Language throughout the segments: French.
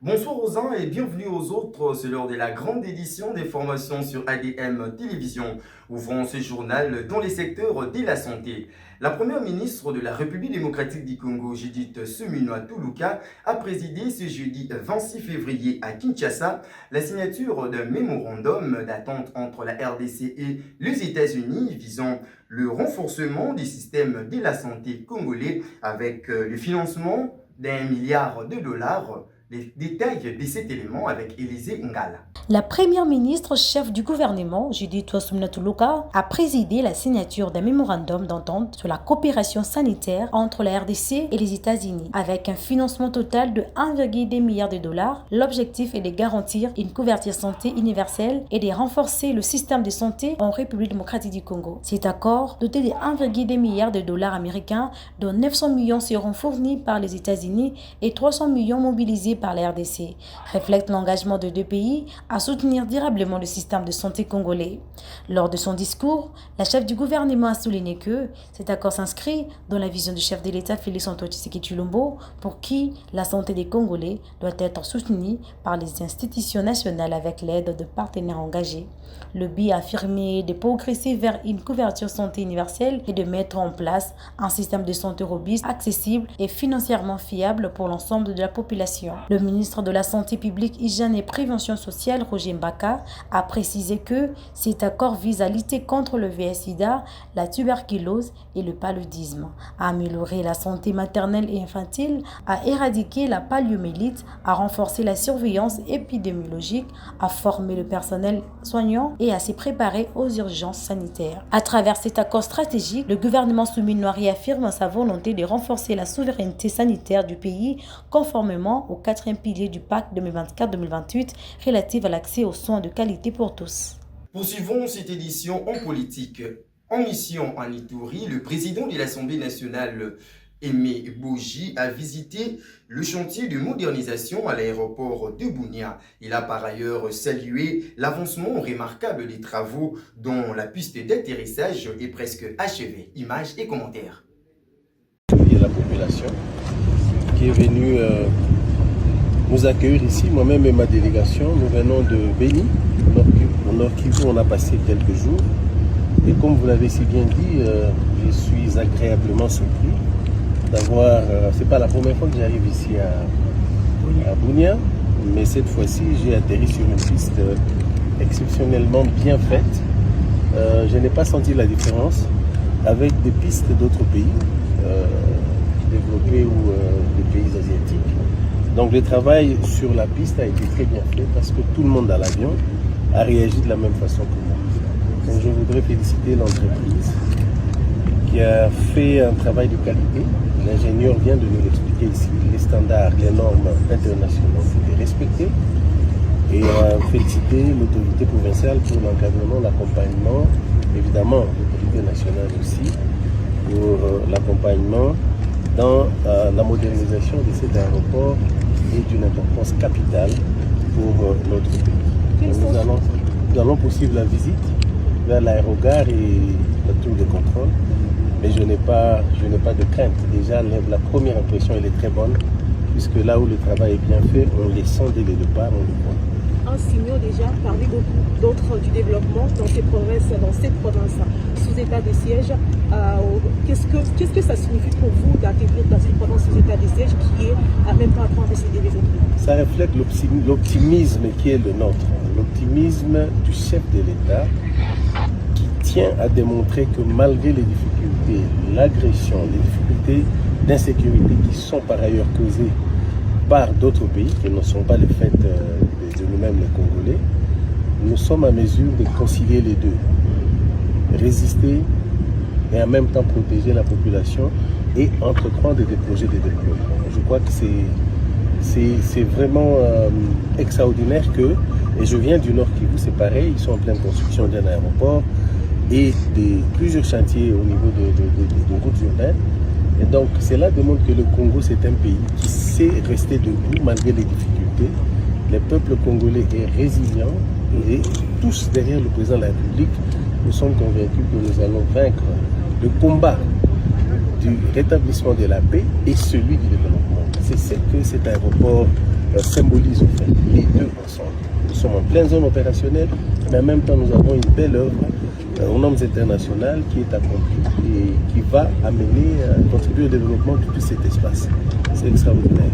Bonsoir aux uns et bienvenue aux autres. C'est l'heure de la grande édition des formations sur ADM Télévision. Ouvrons ce journal dans les secteurs de la santé. La première ministre de la République démocratique du Congo, Judith Suminwa Tuluka, a présidé ce jeudi 26 février à Kinshasa la signature d'un mémorandum d'attente entre la RDC et les États-Unis visant le renforcement du système de la santé congolais avec le financement d'1 milliard de dollars. Les détails de cet élément avec Élisée Ngala. La première ministre chef du gouvernement, Judith Suminwa Tuluka, a présidé la signature d'un mémorandum d'entente sur la coopération sanitaire entre la RDC et les États-Unis. Avec un financement total de 1,2 milliard de dollars, l'objectif est de garantir une couverture santé universelle et de renforcer le système de santé en République démocratique du Congo. Cet accord, doté de 1,2 milliard de dollars américains, dont 900 millions seront fournis par les États-Unis et 300 millions mobilisés par la RDC, reflète l'engagement de deux pays à soutenir durablement le système de santé congolais. Lors de son discours, la chef du gouvernement a souligné que cet accord s'inscrit dans la vision du chef de l'État Félix Antoine Tshisekedi Tshilombo, pour qui la santé des Congolais doit être soutenue par les institutions nationales avec l'aide de partenaires engagés. Le but a affirmé de progresser vers une couverture santé universelle et de mettre en place un système de santé robuste, accessible et financièrement fiable pour l'ensemble de la population. Le ministre de la Santé publique, Hygiène et Prévention sociale, Roger Mbaka, a précisé que cet accord vise à lutter contre le VIH-Sida, la tuberculose et le paludisme, à améliorer la santé maternelle et infantile, à éradiquer la poliomyélite, à renforcer la surveillance épidémiologique, à former le personnel soignant et à se préparer aux urgences sanitaires. À travers cet accord stratégique, le gouvernement souminois réaffirme sa volonté de renforcer la souveraineté sanitaire du pays conformément au 4e pilier du pacte 2024-2028 relatif à l'accès aux soins de qualité pour tous. Poursuivons cette édition en politique. En mission en Ituri, le président de l'Assemblée nationale, Aimé Boji, a visité le chantier de modernisation à l'aéroport de Bunia. Il a par ailleurs salué l'avancement remarquable des travaux dont la piste d'atterrissage est presque achevée. Images et commentaires. Il y a la population qui est venue nous accueillir ici, moi-même et ma délégation. Nous venons de Béni, au Nord Kivu. On a passé quelques jours. Et comme vous l'avez si bien dit, je suis agréablement surpris d'avoir... c'est pas la première fois que j'arrive ici à Bunia, mais cette fois-ci, j'ai atterri sur une piste exceptionnellement bien faite. Je n'ai pas senti la différence avec des pistes d'autres pays développés ou des pays asiatiques. Donc le travail sur la piste a été très bien fait parce que tout le monde à l'avion a réagi de la même façon que moi. Donc je voudrais féliciter l'entreprise qui a fait un travail de qualité. L'ingénieur vient de nous l'expliquer ici. Les standards, les normes internationales ont été respectés. Et féliciter l'autorité provinciale pour l'encadrement, l'accompagnement, évidemment l'autorité nationale aussi, pour l'accompagnement dans la modernisation de cet aéroport est d'une importance capitale pour notre pays. Nous allons poursuivre la visite vers l'aérogare et la tour de contrôle, mais je n'ai pas de crainte. Déjà, la première impression elle est très bonne, puisque là où le travail est bien fait, on les sent dès le départ, on le voit. Un signal déjà parmi beaucoup d'autres du développement dans cette province sous état de siège. Qu'est-ce que ça signifie pour vous d'atterrir dans une province sous état de siège qui est à même pas en train de se développer? Ça reflète l'optimisme qui est le nôtre, l'optimisme du chef de l'État qui tient à démontrer que malgré les difficultés, l'agression, les difficultés d'insécurité qui sont par ailleurs causées par d'autres pays, qui ne sont pas le fait de nous-mêmes les Congolais, nous sommes à mesure de concilier les deux. Résister et en même temps protéger la population et entreprendre des projets de développement. Je crois que c'est vraiment extraordinaire que, et je viens du Nord Kivu, c'est pareil, ils sont en pleine construction d'un aéroport et plusieurs chantiers au niveau de routes urbaines. Et donc cela démontre que le Congo c'est un pays qui sait rester debout malgré les difficultés. Le peuple congolais est résilient et tous derrière le président de la République, nous sommes convaincus que nous allons vaincre le combat du rétablissement de la paix et celui du développement. C'est ce que cet aéroport symbolise en fait les deux ensemble. Nous sommes en pleine zone opérationnelle, mais en même temps nous avons une belle œuvre aux normes internationales qui est accomplie et qui va amener à contribuer au développement de tout cet espace. C'est extraordinaire.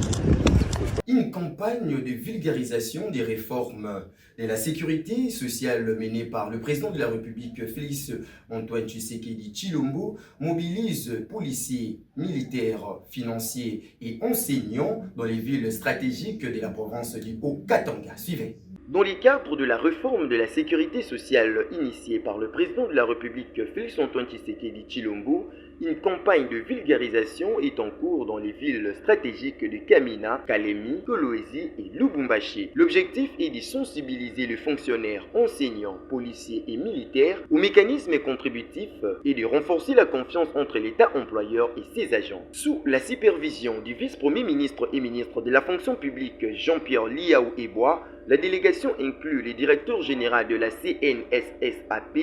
Une campagne de vulgarisation des réformes de la sécurité sociale menée par le président de la République, Félix Antoine Tshisekedi Tshilombo, mobilise policiers, militaires, financiers et enseignants dans les villes stratégiques de la province du Haut-Katanga. Suivez. Dans le cadre de la réforme de la sécurité sociale initiée par le président de la République, Félix Antoine Tshisekedi Tshilombo, une campagne de vulgarisation est en cours dans les villes stratégiques de Kamina, Kalemi, Kolwezi et Lubumbashi. L'objectif est de sensibiliser les fonctionnaires, enseignants, policiers et militaires aux mécanismes contributifs et de renforcer la confiance entre l'État employeur et ses agents. Sous la supervision du vice-premier ministre et ministre de la fonction publique Jean-Pierre Liaou Ebois, la délégation inclut le directeur général de la CNSSAP,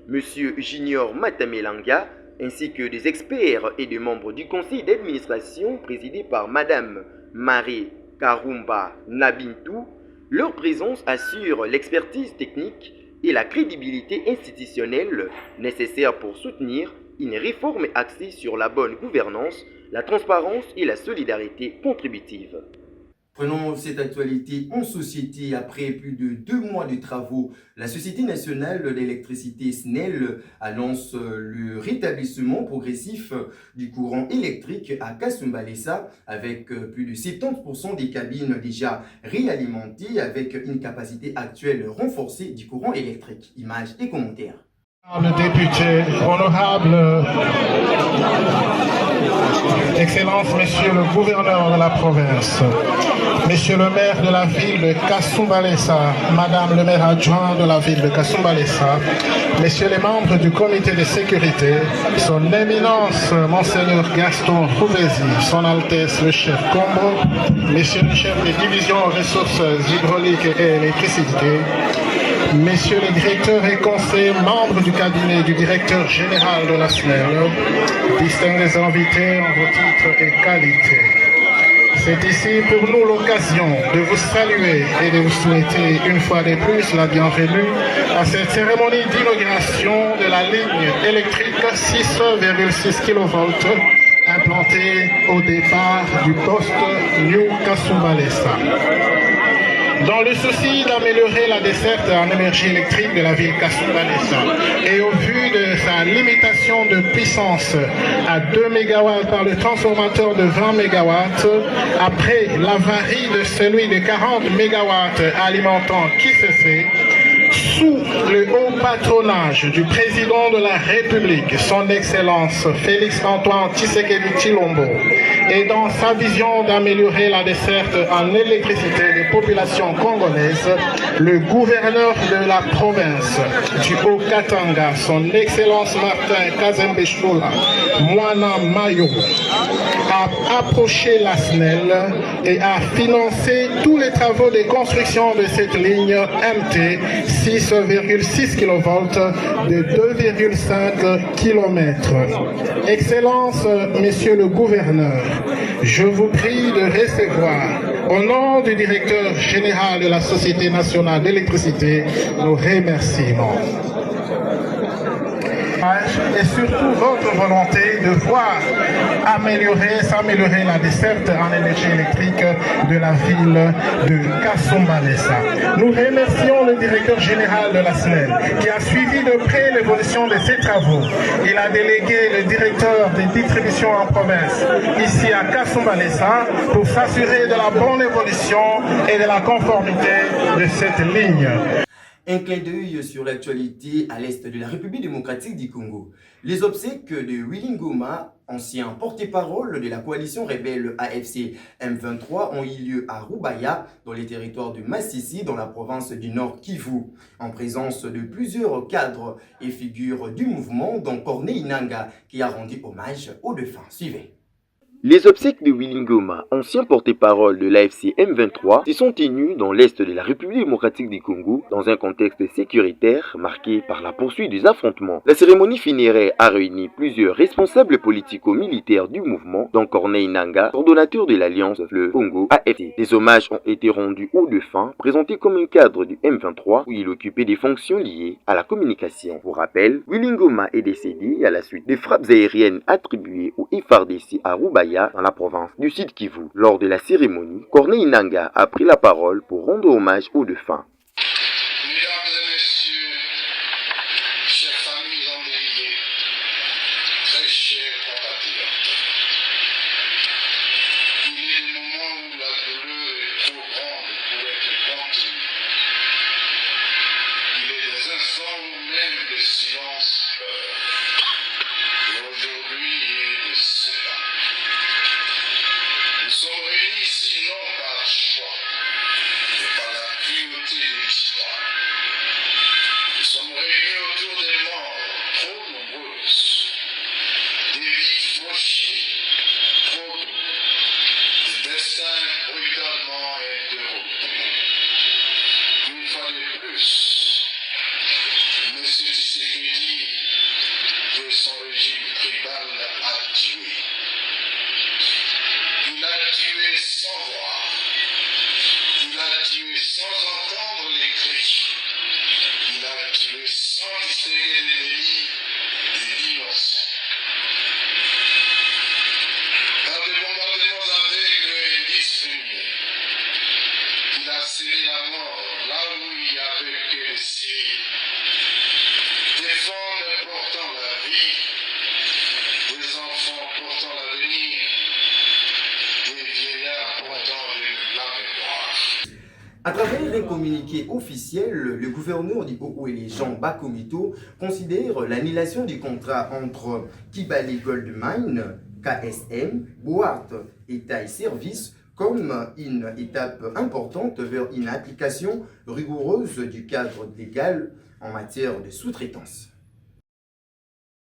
M. Junior Matamelanga, ainsi que des experts et des membres du conseil d'administration présidé par Madame Marie Karumba Nabintou. Leur présence assure l'expertise technique et la crédibilité institutionnelle nécessaire pour soutenir une réforme axée sur la bonne gouvernance, la transparence et la solidarité contributive. Prenons cette actualité en société. Après plus de 2 mois de travaux, la Société nationale d'électricité SNEL annonce le rétablissement progressif du courant électrique à Kasumbalesa avec plus de 70% des cabines déjà réalimentées avec une capacité actuelle renforcée du courant électrique. Images et commentaires. Honorable député, honorable Excellence, Monsieur le gouverneur de la province, Monsieur le maire de la ville de Kasumbalesa, Madame le maire adjoint de la ville de Kasumbalesa, Messieurs les membres du comité de sécurité, Son Éminence Monseigneur Gaston Rouvesi, Son Altesse le chef Combo, Messieurs les chefs des divisions ressources hydrauliques et électricité, Messieurs les directeurs et conseillers, membres du cabinet du directeur général de la SNEL, distingués invités en vos titres et qualités. C'est ici pour nous l'occasion de vous saluer et de vous souhaiter une fois de plus la bienvenue à cette cérémonie d'inauguration de la ligne électrique 6,6 kV implantée au départ du poste New Kasumbalesa. Dans le souci d'améliorer la desserte en énergie électrique de la ville Kasumbalesa et au vu de sa limitation de puissance à 2 MW par le transformateur de 20 MW, après l'avarie de celui de 40 MW alimentant KICC, sous le haut patronage du président de la République, son Excellence Félix Antoine Tshisekedi Tshilombo, et dans sa vision d'améliorer la desserte en électricité des populations congolaises, le gouverneur de la province du Haut-Katanga, son Excellence Martin Kazembe Choula, Mwana Mayo, a approché la SNEL et a financé tous les travaux de construction de cette ligne MT 6,6 kV de 2,5 km. Excellence, Monsieur le gouverneur, je vous prie de recevoir, au nom du directeur général de la Société nationale d'électricité, nos remerciements. Et surtout votre volonté de voir s'améliorer la desserte en énergie électrique de la ville de Kasumbalesa. Nous remercions le directeur général de la SNEL qui a suivi de près l'évolution de ces travaux. Il a délégué le directeur des distributions en province ici à Kasumbalesa pour s'assurer de la bonne évolution et de la conformité de cette ligne. Un clin d'œil sur l'actualité à l'est de la République démocratique du Congo. Les obsèques de Willy Ngoma, ancien porte-parole de la coalition rebelle AFC M23, ont eu lieu à Rubaya, dans les territoires de Massissi, dans la province du Nord Kivu, en présence de plusieurs cadres et figures du mouvement, dont Corneille Nangaa, qui a rendu hommage aux défunts. Suivez. Les obsèques de Willy Ngoma, ancien porte-parole de l'AFC M23, se sont tenues dans l'est de la République démocratique du Congo, dans un contexte sécuritaire marqué par la poursuite des affrontements. La cérémonie funéraire a réuni plusieurs responsables politico-militaires du mouvement, dont Corneille Nangaa, coordonnateur de l'Alliance Le Congo AFC. Des hommages ont été rendus aux défunts, présentés comme un cadre du M23 où il occupait des fonctions liées à la communication. Pour rappel, Willy Ngoma est décédé à la suite des frappes aériennes attribuées au FARDC à Roubaïa, dans la province du Sud Kivu. Lors de la cérémonie, Corneille Nangaa a pris la parole pour rendre hommage aux défunts. Mesdames et messieurs, chers familles endeuillées, très chers compatriotes, il est des moments où la douleur est trop grande pour être contenue. Il est des instants où même le silence pleure. Et aujourd'hui, il est de cela. Nous sommes réunis ici non par choix, mais par la cruauté de l'histoire. Nous sommes réunis autour des morts trop nombreuses, des vies fauchées, trop tôt, des destins brutalement interrompus. Une fois de plus, M. Tshisekedi, que son régime tribal a tué. Il a tué sans voir. Il a tué sans entendre les cris. Il a tué sans distinguer l'ennemi de l'innocent. Dans des bombardements aveugles et indiscriminés, il a scellé la mort là où il n'y avait que les civils. Des femmes portant la vie, des enfants portant l'avenir, des vieillards portant la mémoire. À travers un communiqué officiel, le gouverneur du Haut-Ouélé, Jean Bakomito, considère l'annulation du contrat entre Kibali Gold Mine, KSM, Boîte, État et Services comme une étape importante vers une application rigoureuse du cadre légal en matière de sous-traitance.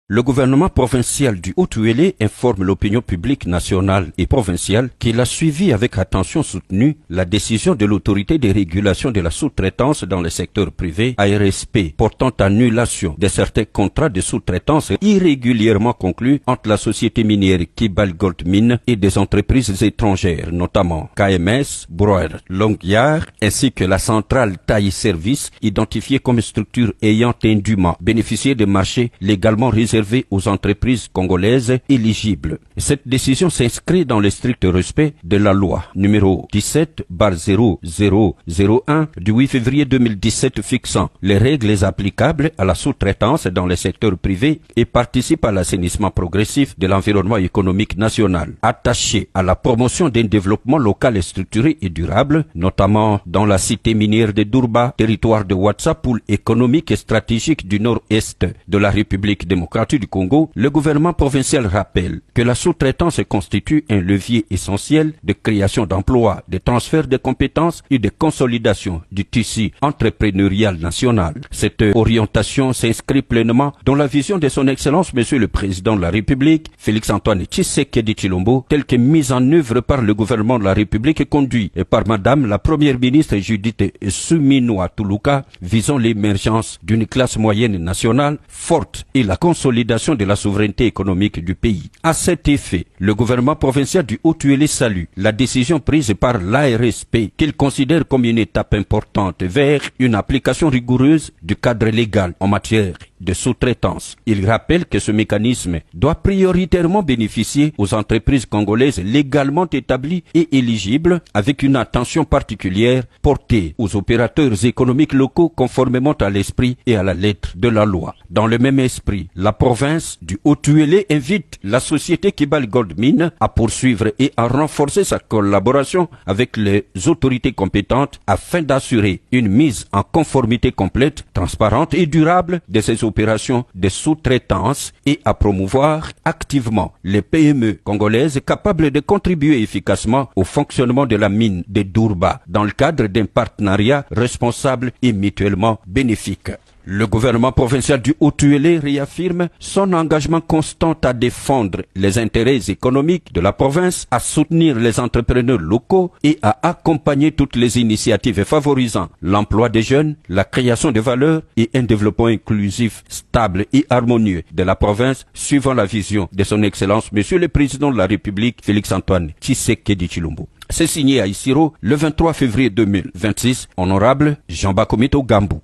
Le gouvernement provincial du Haut-Ouélé informe l'opinion publique nationale et provinciale qu'il a suivi avec attention soutenue la décision de l'autorité de régulation de la sous-traitance dans le secteur privé, ARSP, portant annulation de certains contrats de sous-traitance irrégulièrement conclus entre la société minière Kibali Gold Mine et des entreprises étrangères, notamment KMS, Broer, Longyard, ainsi que la centrale Taille Service, identifiée comme structure ayant indûment bénéficié de marchés légalement réservés aux entreprises congolaises éligibles. Cette décision s'inscrit dans le strict respect de la loi numéro 17/0001 du 8 février 2017 fixant les règles applicables à la sous-traitance dans le secteur privé et participe à l'assainissement progressif de l'environnement économique national, attaché à la promotion d'un développement local structuré et durable, notamment dans la cité minière de Durba, territoire de Ouatsa, pôle économique et stratégique du nord-est de la République démocratique du Congo. Le gouvernement provincial rappelle que la sous-traitance constitue un levier essentiel de création d'emplois, de transfert de compétences et de consolidation du tissu entrepreneurial national. Cette orientation s'inscrit pleinement dans la vision de son Excellence Monsieur le Président de la République, Félix-Antoine Tshisekedi Tshilombo, telle que mise en œuvre par le gouvernement de la République et conduit par Madame la Première ministre Judith Suminwa Tuluka, visant l'émergence d'une classe moyenne nationale forte et la consolidation de la souveraineté économique du pays. À cet effet, le gouvernement provincial du Haut-Ouélé salue la décision prise par l'ARSP qu'il considère comme une étape importante vers une application rigoureuse du cadre légal en matière de sous-traitance. Il rappelle que ce mécanisme doit prioritairement bénéficier aux entreprises congolaises légalement établies et éligibles, avec une attention particulière portée aux opérateurs économiques locaux conformément à l'esprit et à la lettre de la loi. Dans le même esprit, la province du Haut-Ouélé invite la société Kibali Gold Mine à poursuivre et à renforcer sa collaboration avec les autorités compétentes afin d'assurer une mise en conformité complète, transparente et durable de ces opérations de sous-traitance et à promouvoir activement les PME congolaises capables de contribuer efficacement au fonctionnement de la mine de Durba dans le cadre d'un partenariat responsable et mutuellement bénéfique. Le gouvernement provincial du Haut-Uélé réaffirme son engagement constant à défendre les intérêts économiques de la province, à soutenir les entrepreneurs locaux et à accompagner toutes les initiatives favorisant l'emploi des jeunes, la création de valeur et un développement inclusif, stable et harmonieux de la province, suivant la vision de son Excellence Monsieur le Président de la République, Félix-Antoine Tshisekedi Tshilombo. C'est signé à Isiro le 23 février 2026, honorable Jean-Bakomito Gambou.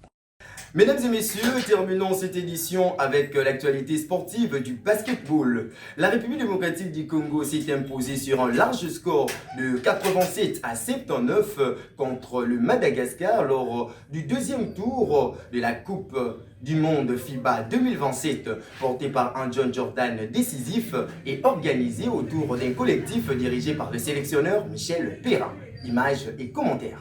Mesdames et messieurs, terminons cette édition avec l'actualité sportive du basketball. La République démocratique du Congo s'est imposée sur un large score de 87 à 79 contre le Madagascar lors du deuxième tour de la Coupe du Monde FIBA 2027, porté par un John Jordan décisif et organisé autour d'un collectif dirigé par le sélectionneur Michel Perrin. Images et commentaires.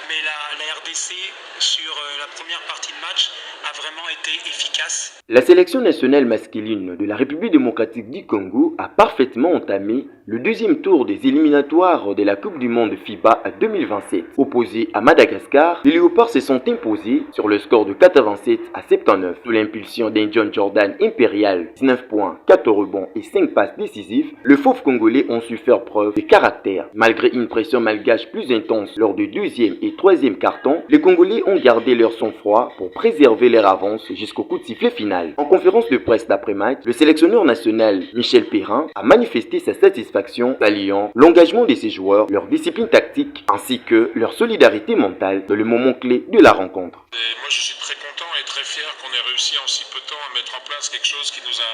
Mais la RDC, sur la première partie de match, a vraiment été efficace. La sélection nationale masculine de la République démocratique du Congo a parfaitement entamé le deuxième tour des éliminatoires de la Coupe du Monde FIBA 2027. Opposés à Madagascar, les Léopards se sont imposés sur le score de 87 à 79. Sous l'impulsion d'un John Jordan impérial, 19 points, 4 rebonds et 5 passes décisives, les fauves congolais ont su faire preuve de caractère. Malgré une pression malgache plus intense lors du deuxième et troisième carton, les Congolais ont gardé leur sang-froid pour préserver leur avance jusqu'au coup de sifflet final. En conférence de presse d'après-match, le sélectionneur national Michel Perrin a manifesté sa satisfaction, saluant l'engagement de ses joueurs, leur discipline tactique ainsi que leur solidarité mentale dans le moment clé de la rencontre. Et moi je suis très content et très fier qu'on ait réussi en si peu de temps à mettre en place quelque chose qui nous a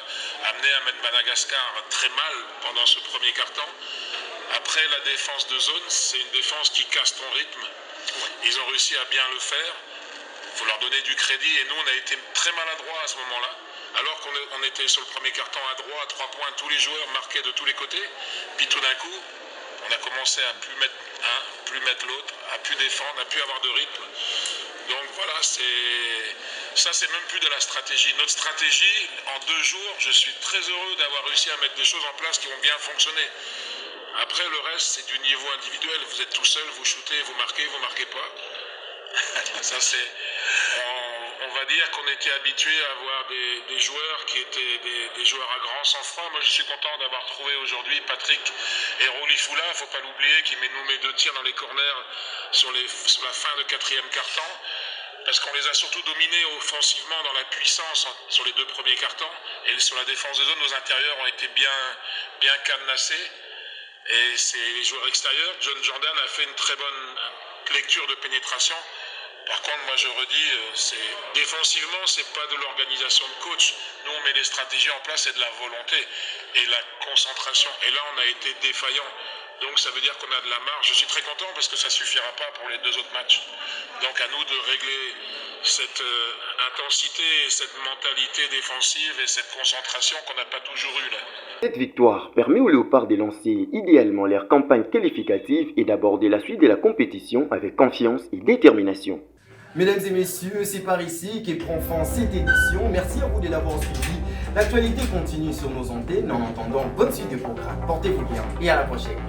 amené à mettre Madagascar très mal pendant ce premier quart-temps. Après, la défense de zone, c'est une défense qui casse ton rythme. Ils ont réussi à bien le faire. Il faut leur donner du crédit. Et nous, on a été très maladroits à ce moment-là. Alors qu'on était sur le premier carton à droit, à 3 points, tous les joueurs marquaient de tous les côtés. Puis tout d'un coup, on a commencé à plus mettre un, plus mettre l'autre, à plus défendre, à plus avoir de rythme. Donc voilà, ça c'est même plus de la stratégie. Notre stratégie, en 2 jours, je suis très heureux d'avoir réussi à mettre des choses en place qui ont bien fonctionné. Après, le reste, c'est du niveau individuel. Vous êtes tout seul, vous shootez, vous marquez pas. Ça, c'est... On va dire qu'on était habitué à avoir des joueurs qui étaient des joueurs à grand sang-froid. Moi, je suis content d'avoir trouvé aujourd'hui Patrick et Rolifoula, il ne faut pas l'oublier, qui nous met 2 tirs dans les corners sur la fin de 4e quart-temps. Parce qu'on les a surtout dominés offensivement dans la puissance sur les 2 premiers quart-temps. Et sur la défense de zone, nos intérieurs ont été bien cadenassés. Et c'est les joueurs extérieurs. John Jordan a fait une très bonne lecture de pénétration. Par contre, moi je redis, défensivement, c'est pas de l'organisation de coach. Nous, on met les stratégies en place, c'est de la volonté et la concentration. Et là, on a été défaillant. Donc ça veut dire qu'on a de la marge. Je suis très content parce que ça suffira pas pour les 2 autres matchs. Donc à nous de régler cette intensité, cette mentalité défensive et cette concentration qu'on n'a pas toujours eue là. Cette victoire permet aux Léopards de lancer idéalement leur campagne qualificative et d'aborder la suite de la compétition avec confiance et détermination. Mesdames et messieurs, c'est par ici que prend fin cette édition. Merci à vous de l'avoir suivi. L'actualité continue sur nos antennes. En attendant, bonne suite de programme. Portez-vous bien et à la prochaine.